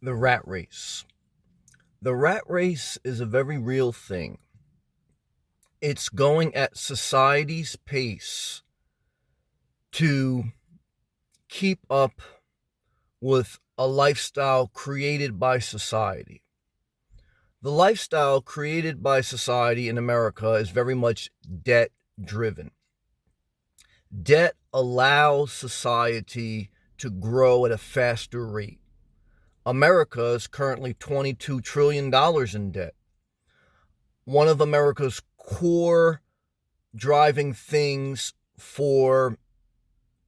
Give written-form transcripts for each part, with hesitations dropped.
The rat race. The rat race is a very real thing. It's going at society's pace to keep up with a lifestyle created by society. The lifestyle created by society in America is very much debt driven. Debt allows society to grow at a faster rate. America is currently $22 trillion in debt. One of America's core driving things for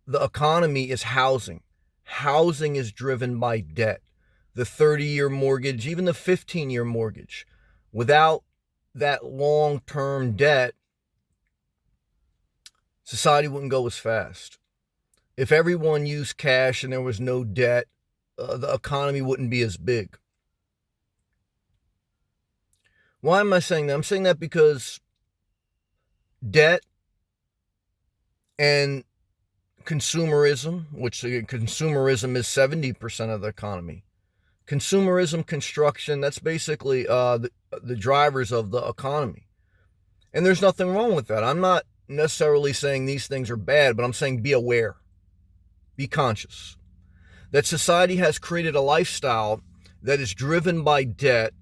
the economy is housing. Housing is driven by debt. The 30-year mortgage, even the 15-year mortgage. Without that long-term debt, society wouldn't go as fast. If everyone used cash and there was no debt, the economy wouldn't be as big. Why am I saying that? I'm saying that because debt and consumerism, which consumerism is 70% of the economy. Consumerism, construction, that's basically the drivers of the economy. And there's nothing wrong with that. I'm not necessarily saying these things are bad, but I'm saying be aware, be conscious that society has created a lifestyle that is driven by debt,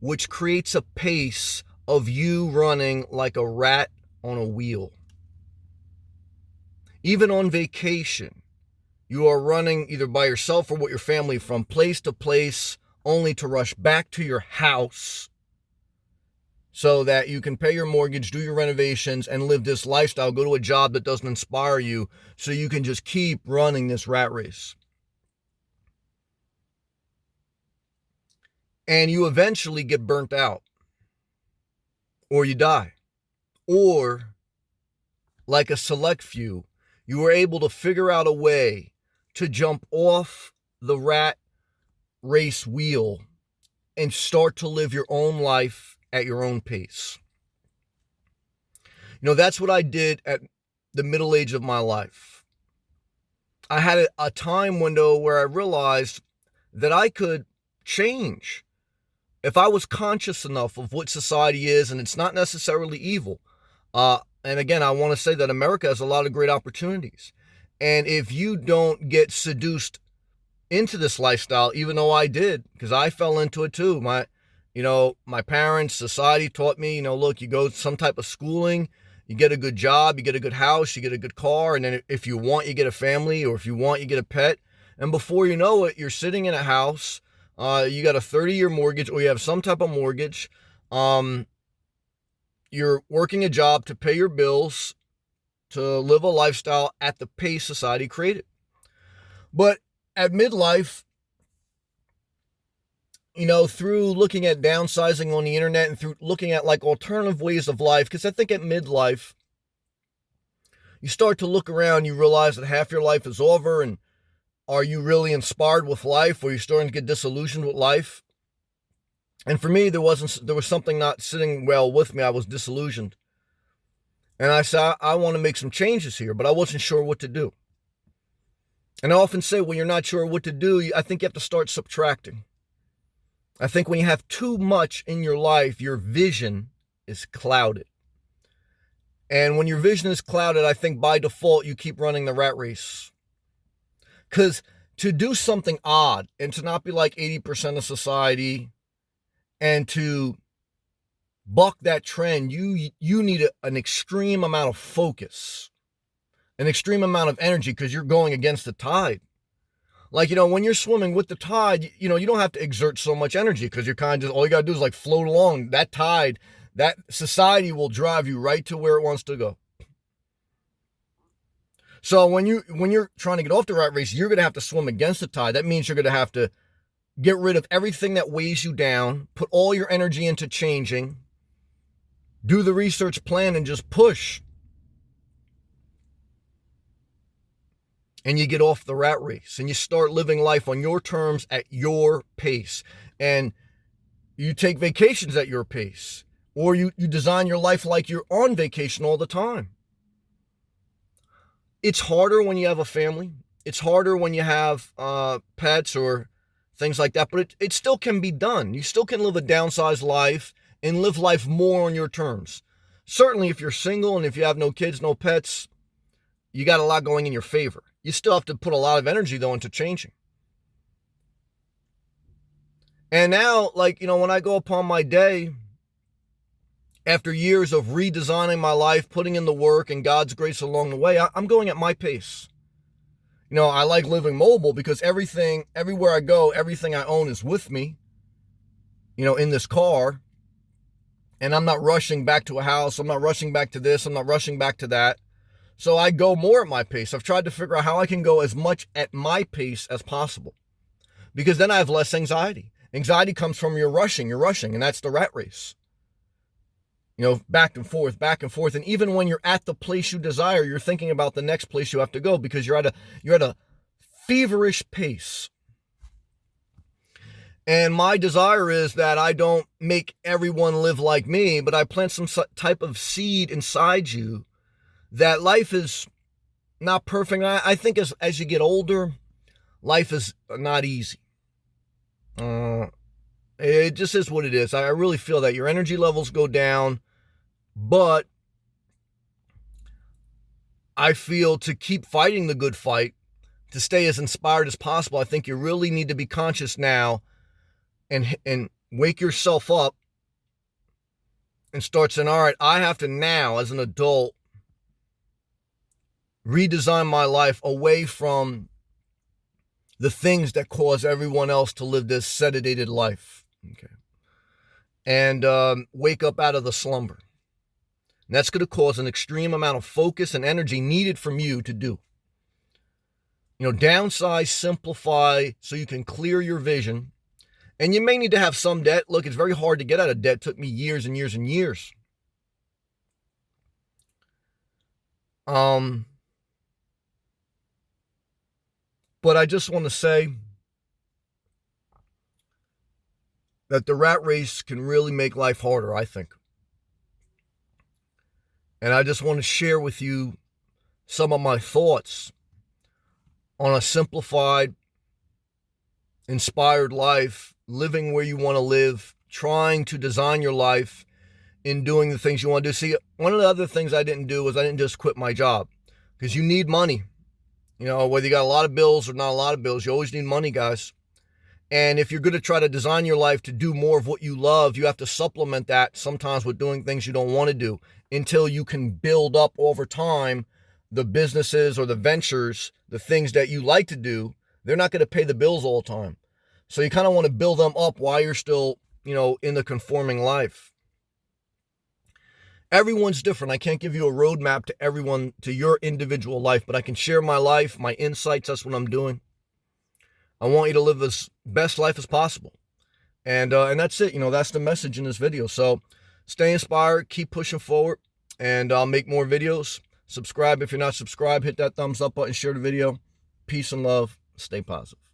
which creates a pace of you running like a rat on a wheel. Even on vacation, you are running either by yourself or with your family from place to place, only to rush back to your house so that you can pay your mortgage, do your renovations, and live this lifestyle. Go to a job that doesn't inspire you so you can just keep running this rat race. And you eventually get burnt out, or you die, or like a select few, you were able to figure out a way to jump off the rat race wheel and start to live your own life at your own pace. That's what I did at the middle age of my life. I had a time window where I realized that I could change if I was conscious enough of what society is, and it's not necessarily evil. And again, I want to say that America has a lot of great opportunities. And if you don't get seduced into this lifestyle, even though I did, because I fell into it too. My parents, society taught me, look, you go some type of schooling, you get a good job, you get a good house, you get a good car, and then if you want, you get a family, or if you want, you get a pet. And before you know it, you're sitting in a house, you got a 30-year mortgage, or you have some type of mortgage. You're working a job to pay your bills, to live a lifestyle at the pace society created. But at midlife, through looking at downsizing on the internet and through looking at like alternative ways of life, because I think at midlife, you start to look around, you realize that half your life is over, and are you really inspired with life, or are you starting to get disillusioned with life? And for me, there was something not sitting well with me. I was disillusioned. And I said, I want to make some changes here, but I wasn't sure what to do. And I often say, when you're not sure what to do, I think you have to start subtracting. I think when you have too much in your life, your vision is clouded. And when your vision is clouded, I think by default, you keep running the rat race. Because to do something odd and to not be like 80% of society and to buck that trend, you need an extreme amount of focus, an extreme amount of energy, because you're going against the tide. Like, when you're swimming with the tide, you don't have to exert so much energy, because you're kind of just, all you got to do is like float along. That tide, that society will drive you right to where it wants to go. So when you're trying to get off the rat race, you're going to have to swim against the tide. That means you're going to have to get rid of everything that weighs you down, put all your energy into changing, do the research plan, and just push. And you get off the rat race and you start living life on your terms at your pace. And you take vacations at your pace, or you design your life like you're on vacation all the time. It's harder when you have a family. It's harder when you have pets or things like that. But it still can be done. You still can live a downsized life and live life more on your terms. Certainly if you're single and if you have no kids, no pets, you got a lot going in your favor. You still have to put a lot of energy, though, into changing. And now, like, when I go upon my day, after years of redesigning my life, putting in the work and God's grace along the way, I'm going at my pace. I like living mobile because everywhere I go, everything I own is with me, in this car. And I'm not rushing back to a house. I'm not rushing back to this. I'm not rushing back to that. So I go more at my pace. I've tried to figure out how I can go as much at my pace as possible, because then I have less anxiety. Anxiety comes from you're rushing, and that's the rat race. Back and forth. And even when you're at the place you desire, you're thinking about the next place you have to go because you're at a feverish pace. And my desire is that I don't make everyone live like me, but I plant some type of seed inside you that life is not perfect. I think as you get older, life is not easy. It just is what it is. I really feel that your energy levels go down, but I feel to keep fighting the good fight, to stay as inspired as possible, I think you really need to be conscious now and wake yourself up and start saying, all right, I have to now, as an adult, redesign my life away from the things that cause everyone else to live this sedated life. Okay. And wake up out of the slumber. And that's going to cause an extreme amount of focus and energy needed from you to do. Downsize, simplify, so you can clear your vision. And you may need to have some debt. Look, it's very hard to get out of debt. It took me years and years and years. But I just want to say that the rat race can really make life harder, I think. And I just want to share with you some of my thoughts on a simplified, inspired life, living where you want to live, trying to design your life in doing the things you want to do. See, one of the other things I didn't do was I didn't just quit my job, because you need money. Whether you got a lot of bills or not a lot of bills, you always need money, guys. And if you're going to try to design your life to do more of what you love, you have to supplement that sometimes with doing things you don't want to do, until you can build up over time the businesses or the ventures, the things that you like to do. They're not going to pay the bills all the time. So you kind of want to build them up while you're still, in the conforming life. Everyone's different. I can't give you a roadmap to everyone, to your individual life, but I can share my life, my insights. That's what I'm doing. I want you to live as best life as possible. And that's it. That's the message in this video. So stay inspired, keep pushing forward, and I'll make more videos. Subscribe if you're not subscribed. Hit that thumbs up button, share the video. Peace and love. Stay positive.